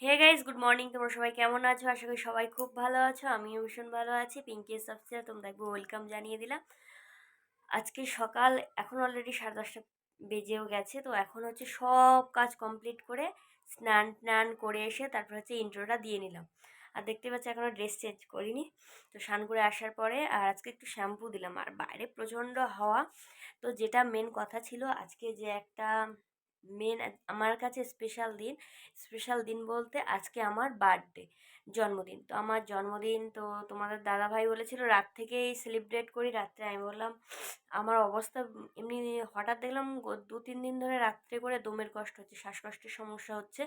Hey guys, good morning. তোমরা সবাই কেমন আছো? আশা করি সবাই খুব ভালো আছো। আমিও ভীষণ ভালো আছি। পিঙ্কি সাবস্ক্রাইব তোমরা একবার ওয়েলকাম জানিয়ে দিলাম। আজকে সকাল এখন অলরেডি 10:30 বেজেও গেছে। তো এখন হচ্ছে সব কাজ কমপ্লিট করে স্নান টান করে এসে তারপর হচ্ছে ইন্ট্রোটা দিয়ে নিলাম। আর দেখতে পাচ্ছি এখনও ড্রেস চেঞ্জ করিনি। তো স্নান করে আসার পরে আর আজকে একটু শ্যাম্পু দিলাম। আর বাইরে প্রচণ্ড হাওয়া। তো যেটা মেন কথা ছিল, আজকে যে একটা মেন আমার কাছে স্পেশাল দিন বলতে আজকে আমার বার্থডে, জন্মদিন। তো আমার জন্মদিন তো তোমাদের দাদাভাই বলেছিল রাত থেকেই সেলিব্রেট করি। রাত্রে আমি বললাম আমার অবস্থা এমনি, হঠাৎ দেখলাম 2-3 দিন ধরে রাত্রে করে দমের কষ্ট হচ্ছে, শ্বাসকষ্টের সমস্যা হচ্ছে।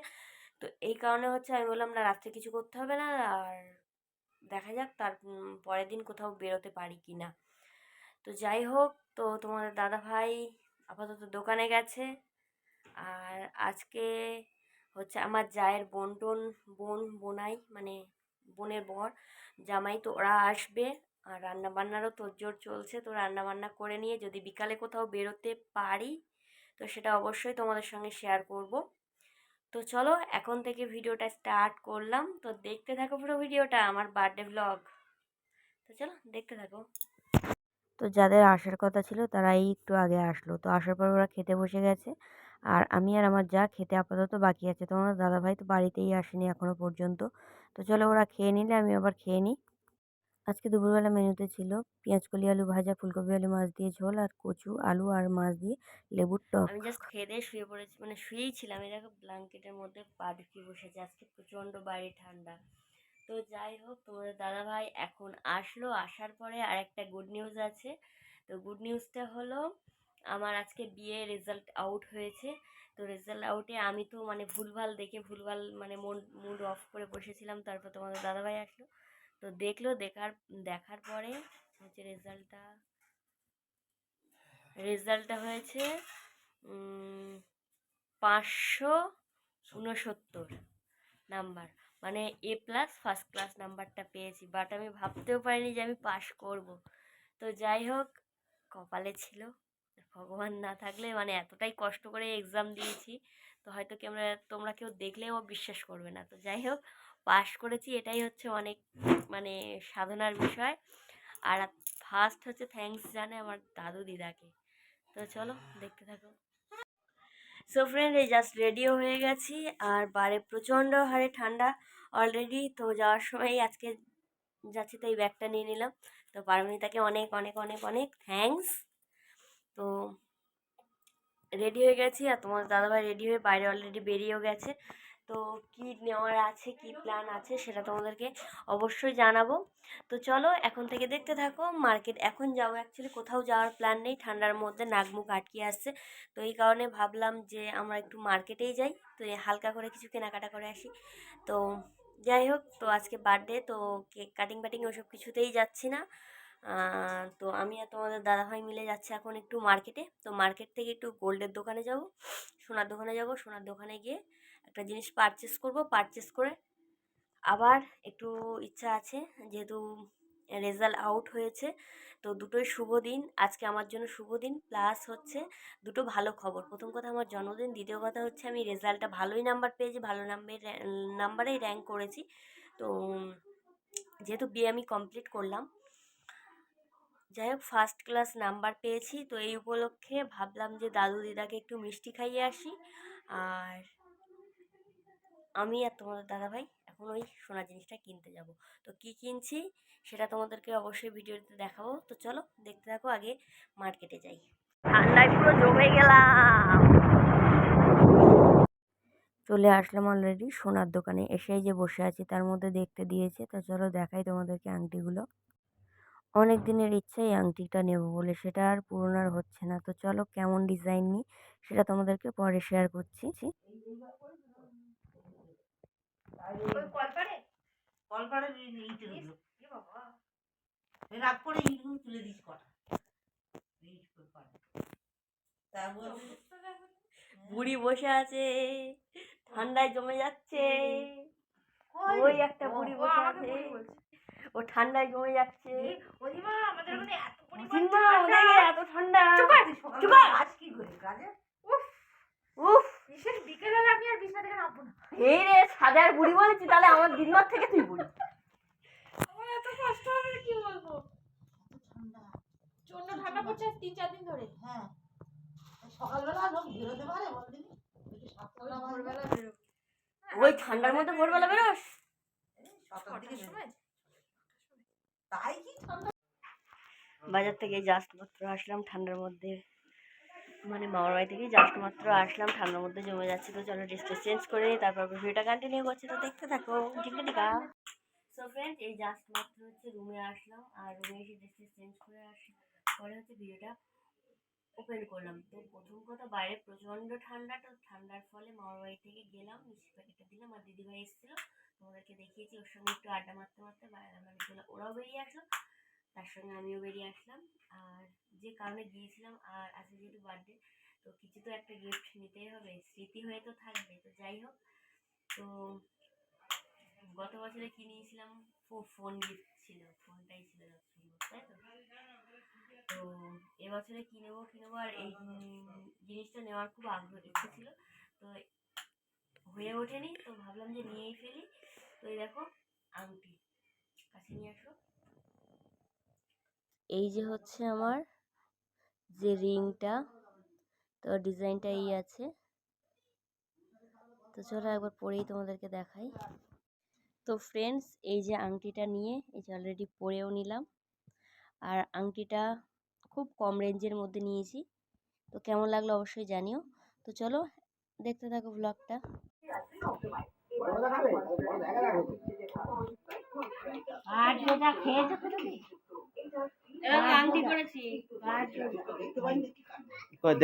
তো এই কারণে হচ্ছে আমি বললাম না, রাত্রে কিছু করতে হবে না, আর দেখা যাক তার পরের দিন কোথাও বেরোতে পারি কি না। তো যাই হোক, তো তোমাদের দাদাভাই আপাতত দোকানে গেছে। আর আজকে হচ্ছে আমার জায়ের বোনাই মানে বোনের বর জামাই, তো ওরা আসবে। আর রান্না বান্নারও তোড়জোড় চলছে। তো রান্না বান্না করে নিয়ে যদি বিকালে কোথাও বেরোতে পারি তো সেটা অবশ্যই তোমাদের সঙ্গে শেয়ার করব। তো চলো এখন থেকে ভিডিওটা স্টার্ট করলাম। তো দেখতে থাকো পুরো ভিডিওটা, আমার বার্থডে ব্লগ। তো চলো দেখতে থাকো। তো যাদের আসার কথা ছিল তারাই একটু আগে আসলো। তো আসার পর ওরা খেতে বসে গেছে। আর আমি আর আমার যা খেতে আপাতত বাকি আছে। তোমার দাদাভাই তো বাড়িতেই আসেনি এখনো পর্যন্ত। তো চলো ওরা খেয়ে নিলে আমি আবার খেয়ে নিই। আজকে দুপুরবেলা মেনুতে ছিল পেঁয়াজকলি আলু ভাজা, ফুলকপি আলু মাছ দিয়ে ঝোল, আর কচু আলু আর মাছ দিয়ে লেবুর টক। আমি জাস্ট খেয়ে দিয়ে শুয়ে পড়েছি, মানে শুয়েই ছিলাম। এই দেখো ব্ল্যাঙ্কেটের মধ্যে পা ঢুকিয়ে বসেছে। আজকে প্রচণ্ড বাইরে ঠান্ডা। তো যাই হোক, তোমাদের দাদাভাই এখন আসলো। আসার পরে আর একটা গুড নিউজ আছে। তো গুড নিউজটা হলো আমার আজকে বিয়ে রেজাল্ট আউট হয়েছে। তো রেজাল্ট আউটে আমি তো মানে ভুলভাল মানে মুড অফ করে বসেছিলাম। তারপর তোমাদের দাদাভাই আসলো, তো দেখলো। দেখার পরে হচ্ছে রেজাল্টটা হয়েছে 569 নাম্বার, মানে A+ ফার্স্ট ক্লাস নাম্বারটা পেয়েছি। বাট আমি ভাবতেও পারিনি যে আমি পাশ করব। তো যাই হোক, কপালে ছিল। ভগবান না থাকলে মানে এতটাই কষ্ট করে এক্সাম দিয়েছি, তো হয়তো তোমরা কেউ দেখলেও বিশ্বাস করবে না। তো যাই হোক, পাশ করেছি, এটাই হচ্ছে অনেক মানে সাধনার বিষয়। আর ফার্স্ট হচ্ছে থ্যাঙ্কস জানে আমার দাদু দিদাকে। তো চলো দেখতে থাকো। সো ফ্রেন্ড, এই জাস্ট রেডিও হয়ে গেছি। আর বাইরে প্রচণ্ড হারে ঠান্ডা অলরেডি। তো যাওয়ার সময় আজকে যাচ্ছি তো এই ব্যাগটা নিয়ে নিলাম। তো পারমিতাকে অনেক অনেক অনেক অনেক থ্যাঙ্কস। তো রেডি হয়ে গেছি। আর তোমার দাদাভাই রেডি হয়ে বাইরে অলরেডি বেরিয়েও গেছে। তো কি নেওয়ার আছে, কি প্ল্যান আছে সেটা তোমাদেরকে অবশ্যই জানাবো। তো চলো এখন থেকে দেখতে থাকো। মার্কেট এখন যাবো, অ্যাকচুয়ালি কোথাও যাওয়ার প্ল্যান নেই, ঠান্ডার মধ্যে নাক মুখ আটকে আসছে। তো এই কারণে ভাবলাম যে আমরা একটু মার্কেটেই যাই, তো হালকা করে কিছু কেনাকাটা করে আসি। তো যাই হোক, তো আজকে বার্থডে, তো কেক কাটিং ওসব কিছুতেই যাচ্ছি না। তো আমি আর তোমাদের দাদাভাই মিলে যাচ্ছি এখন একটু মার্কেটে। তো মার্কেট থেকে একটু গোল্ডের দোকানে যাব, সোনার দোকানে যাব। সোনার দোকানে গিয়ে একটা জিনিস পারচেস করব। পারচেস করে আবার একটু ইচ্ছা আছে, যেহেতু রেজাল্ট আউট হয়েছে, তো দুটোই শুভ দিন আজকে আমার জন্য, শুভ দিন প্লাস হচ্ছে দুটো ভালো খবর। প্রথম কথা আমার জন্মদিন, দ্বিতীয় কথা হচ্ছে আমি রেজাল্টটা ভালোই নাম্বার পেয়েছি, ভালো নাম্বারেই র্যাঙ্ক করেছি। তো যেহেতু বিয়ে আমি কমপ্লিট করলাম, যাই হোক ফার্স্ট ক্লাস নাম্বার পেয়েছি। তো এই উপলক্ষে ভাবলাম যে দাদু দিদাকে একটু মিষ্টি খাইয়ে আসি। আর আমি আর তোমাদের দাদাভাই এখন ওই সোনা জিনিসটা কিনতে যাব। তো কি কিনছি সেটা তোমাদেরকে অবশ্যই ভিডিওতে দেখাবো। তো চলো দেখতে থাকো, আগে মার্কেটে যাই। ঠান্ডায় পুরো জমে গেলাম। চলে আসলাম অলরেডি সোনার দোকানে। এসেই যে বসে আছি তার মধ্যে দেখতে দিয়েছে। তো চলো দেখাই তোমাদেরকে আংটিগুলো। অনেক দিনের ইচ্ছা এই আংটিটা নেব বলে, সেটা আর পূরণ আর হচ্ছে না। তো চলো কেমন ডিজাইন নিই সেটা তোমাদেরকে পরে শেয়ার করছি। বুড়ি বসে আছে, ঠান্ডায় জমে যাচ্ছে। ওই একটা বুড়ি বসে আছে, ও ঠান্ডায় জমে যাচ্ছে। এত ঠান্ডা। আজ কি করে কাজে উফ বিকেলবেলা আমি আর বিছানা থেকে নামবো না। এই রে সাজার বুড়ি বলেছি, তাহলে আমার দিনমার থেকে তুই বুড়ি। আমার এত কষ্ট হবে কি বলবো। প্রচন্ড ঠান্ডা পড়ছে 3-4 দিন ধরে। হ্যাঁ সকালবেলা লোক বেরোতে পারে বলদিন একটু সাতটা ভোরবেলা বেরো। ওই ঠান্ডার মধ্যে ভোরবেলা বেরোস? তাই কি ঠান্ডা। বাজার থেকে জাস্ট মাত্র আসলাম ঠান্ডার মধ্যে, মানে মামার বাড়ি থেকে জাস্ট মাত্র আসলাম, ঠান্ডার মধ্যে জমে যাচ্ছে। তো চলো ড্রেসটা চেঞ্জ করে নিই, তারপর ভিডিওটা কন্টিনিউ করছি। তো দেখতে থাকো। টিকা সো ফ্রেন্ডস, এই জাস্ট মাত্র হচ্ছে রুমে আসলাম, আর রুমে এসে ড্রেসটা চেঞ্জ করে পরে হচ্ছে ভিডিওটা ওপেন করলাম। তো প্রথম কথা, বাইরে প্রচণ্ড ঠান্ডা। তো ঠান্ডার ফলে মামার বাড়ি থেকে গেলাম, মিষ্টি প্যাকেটটা দিলাম, আর দিদিভাই এসেছিলো, তোমাদেরকে দেখিয়েছি। ওর সঙ্গে একটু আড্ডা মারতে মারতে মানে ওরাও বেরিয়ে আসলো, তার সঙ্গে আমিও বেরিয়ে আসলাম। আর যে কারণে গিয়েছিলাম, আর আজকে যেহেতু বার্থডে, তো কিছু তো একটা গিফট নিতেই হবে, স্মৃতি হয়ে তো থাকবে। তো যাই হোক, তো গত বছরে কি নিয়েছিলাম, ফোন গিফট ছিল, ফোনটাই ছিল তাই তো। তো এবছরে কি নেবো, আর এই জিনিসটা নেওয়ার খুব ইচ্ছে ছিল, তো হয়ে ওঠেনি। তো ভাবলাম যে নিয়েই ফেলি। তো এই দেখো আংটি, কাছে নিয়ে আসো। এই যে হচ্ছে আমার যে রিংটা, তো ডিজাইনটা এই আছে। তো চলো একবার পরেই তোমাদেরকে দেখাই। তো ফ্রেন্ডস, এই যে আংটিটা নিয়ে এই যে অলরেডি পরেও নিলাম, আর আংটিটা খুব কম রেঞ্জের মধ্যে নিয়েছি। তো কেমন লাগলো অবশ্যই জানিও। তো চলো দেখতে থাকো ব্লগটা। আর যেটা খেয়েছো আংটি করেছি,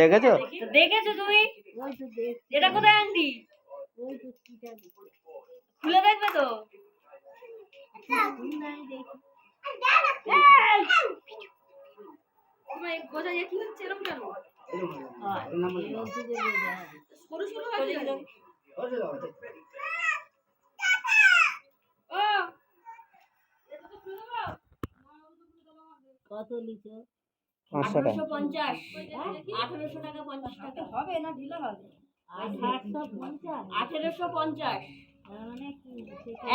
দেখেছো? দেখেছো তুমি? এটা কোথায় আংটি? খুলে দেখবে তো? গোজা কি হচ্ছে এরকম কেন? সরু সরু হয়ে গেল। কত লিচো? 1850, 1800 টাকা 50 টাকা হবে না ঢিলা হবে। 1850, 1850, মানে কি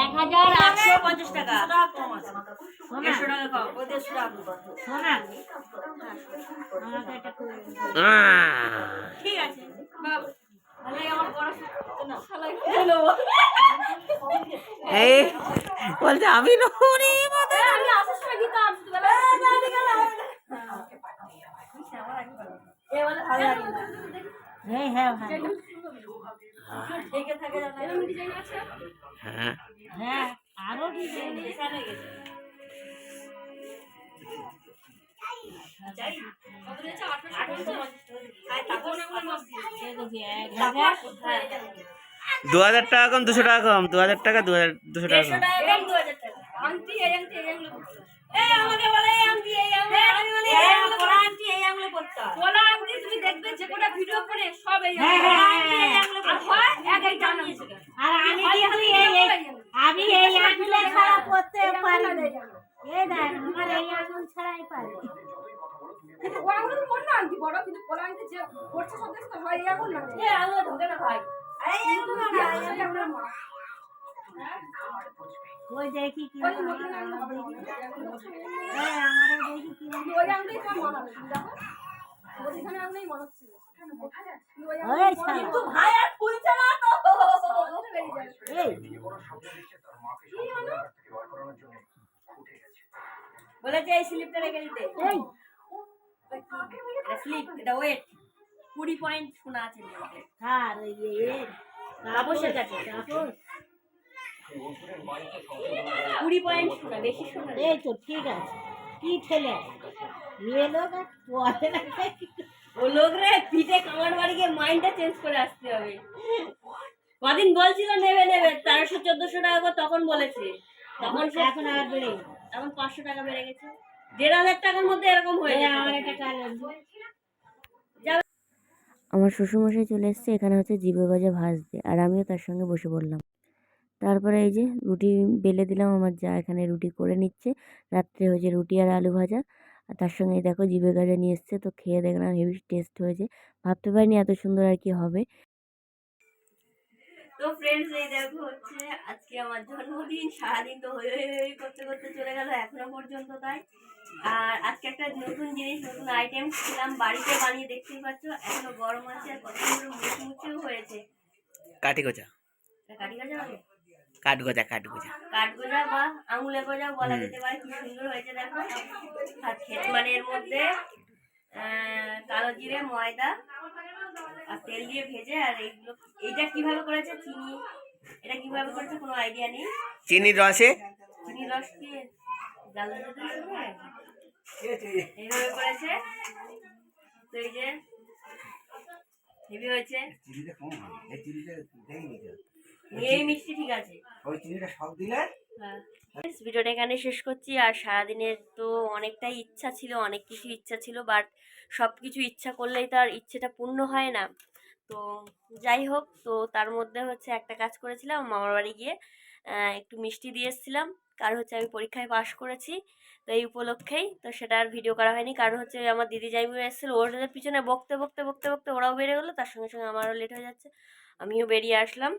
1850 টাকা। 150 টাকা কম, ওই 150 টাকা কম। সোনা আমাকে এটা করে ঠিক আছে বাবা, তাহলে আমার পড়াশোনা না শালাই হলো। এই বলছে আমি নড়ি আমি আসার সময় দিতাম ছোটবেলা। জানি গেল এ বলে ভালো লাগে না। হ্যাঁ হ্যাঁ হ্যাঁ দেখে থাকে জানা এরকম ডিজাইন আছে। হ্যাঁ হ্যাঁ আরো ডিজাইন সামনে গেছে যাই কত নিয়েছে? 1850। আর তারপর আমরা মাছ দিয়ে দেখি তারপর 2000 টাকা কম, 200 টাকা কম, 2000 টাকা, 200 টাকা 150 কম। টাকা কম, 2000 টাকা। আংটি এই আংটি এই আংলো পড়তো। এই আমাকে বলে এই আংটি এই আংলো, আমি বলি এই আংলো পড়া আংটি এই আংলো পড়তো। বলা আংটি তুমি দেখবে যে কোটা ভিডিও করে সব এই আংটি এই আংলো পড়তো। হয় এক এক জানা আছে। আর আমি কিন্তু আমি এই আঙুলে ছাড়া পড়তে পারি না। এই দেখ আমার এই আঙুল ছাড়াই পারি। কিন্তু ও আঙুল কোন না আংটি বড়, কিন্তু পোলা আংটি যে পড়ছে সব দেখতে হয় এই আঙুল না। এই আংলো ঢোকে না ভাই। এই আঙুল না এই আঙুল মা। ওই দেখি কি ওই মতন আঙুল হবে। এই আমারে দেখি কি ওই আঙুলই তো মনে হয় দেখো। ওইখানে আঙুলই মনে হচ্ছে। ওই ছাড়া কিন্তু ভাই আর খুলছে না তো। এই বলেছে এই স্লিপটা রেখে দিতে। এই এটা স্লিপ, এটা ওয়েট 20 পয়েন্ট শোনা আছে নিচে। আর এই তাপসের কাছে তাপস 20 পয়েন্ট শোনা, বেশি শোনা নেই। এই তো ঠিক আছে কি ছেলে নিয়ে লোক আর পড়ে না ও লোক রে পিঠে কামার বাড়ি গিয়ে মাইন্ডটা চেঞ্জ করে আসতে হবে। কদিন বলছিল নেবে 1300-1400 টাকা করে, তখন বলেছে, তখন এখন আর বেড়ে এখন 500 টাকা বেড়ে গেছে। 1500 টাকার মধ্যে এরকম হয়ে যায়। আমার একটা কালার আমার শ্বশুরমশাই চলে এসেছে, এখানে হচ্ছে জিভে গজা ভাজতে, আর আমিও তার সঙ্গে বসে পড়লাম। তারপরে এই যে রুটি বেলে দিলাম, আমার যা এখানে রুটি করে নিচ্ছে। রাত্রে হয়েছে রুটি আর আলু ভাজা, আর তার সঙ্গে দেখো জিভে গজা নিয়ে এসছে, তো খেয়ে দেখলাম হেভি টেস্ট হয়েছে। ভাবতে পারিনি এত সুন্দর আর কি হবে। তো ফ্রেন্ডস এই দেখো হচ্ছে আজকে আমার জন্মদিন, সারাদিন তো হই হই হই করতে করতে চলে গেল এখনো পর্যন্ত তাই। আর আজকে একটা নতুন জিনিস, নতুন আইটেম ছিলাম বাড়িতে বানিয়ে, দেখতেই পাচ্ছ এখনো গরম আছে আর কত সুন্দর মুচমুচেও হয়েছে। কাঠি গোজা, এটা কাঠি গাজা বলে? কাঠ গোজা, কাঠ গোজা। কাঠ গোজা বা আঙুলে গোজা বলা যেতে পারে। কি সুন্দর হয়েছে দেখো। আর খেতে মানে এর মধ্যে কালো জিরে, ময়দা আর তেল দিয়ে ভেজে, আর এইগুলো এইটা কিভাবে করেছে চিনি, এটা কিভাবে করেছে কোনো আইডিয়া নেই। চিনির রসে চিনি রস দিয়ে জাল দিতে এইভাবে করেছে। তো এই যে হেভি হয়েছে, এই মিষ্টি ঠিক আছে। হ্যাঁ, ভিডিওটা এখানে শেষ করছি। আর সারাদিনের তো অনেকটাই ইচ্ছা ছিল, অনেক কিছু ইচ্ছা ছিল, বাট সব কিছু ইচ্ছা করলেই তো আর ইচ্ছেটা পূর্ণ হয় না। তো যাই হোক, তো তার মধ্যে হচ্ছে একটা কাজ করেছিলাম, মামার বাড়ি গিয়ে একটু মিষ্টি দিয়ে এসেছিলাম। কারণ হচ্ছে আমি পরীক্ষায় পাশ করেছি, তো এই উপলক্ষেই। তো সেটা আর ভিডিও করা হয়নি, কারণ হচ্ছে আমার দিদি জাইবুড়ি এসেছিলো, ওদের পিছনে বকতে বকতে বকতে বকতে ওরাও বেরিয়ে গেলো, তার সঙ্গে সঙ্গে আমারও লেট হয়ে যাচ্ছে, আমিও বেরিয়ে আসলাম।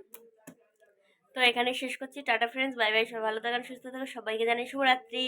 তো এখানে শেষ করছি। টাটা ফ্রেন্ডস, বাই বাই, সবাই ভালো থাকেন, সুস্থ থাকেন, সবাইকে জানাই শুভরাত্রি।